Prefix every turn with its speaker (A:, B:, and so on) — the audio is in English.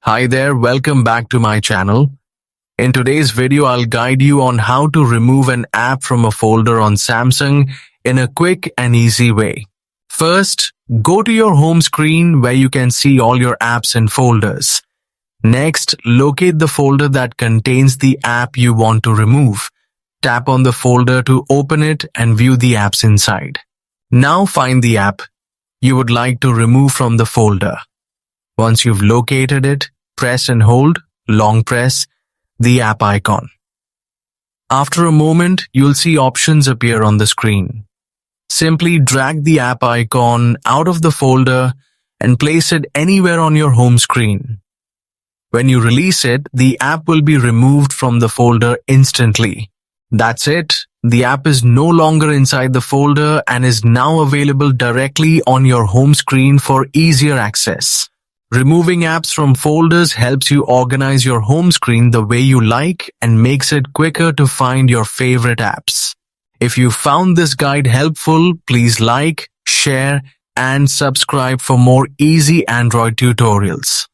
A: Hi there, welcome back to my channel. In today's video, I'll guide you on how to remove an app from a folder on Samsung in a quick and easy way. First, go to your home screen where you can see all your apps and folders. Next, locate the folder that contains the app you want to remove. Tap on the folder to open it and view the apps inside. Now find the app you would like to remove from the folder. Once you've located it, press and hold, long press, the app icon. After a moment, you'll see options appear on the screen. Simply drag the app icon out of the folder and place it anywhere on your home screen. When you release it, the app will be removed from the folder instantly. That's it. The app is no longer inside the folder and is now available directly on your home screen for easier access. Removing apps from folders helps you organize your home screen the way you like and makes it quicker to find your favorite apps. If you found this guide helpful, please like, share, and subscribe for more easy Android tutorials.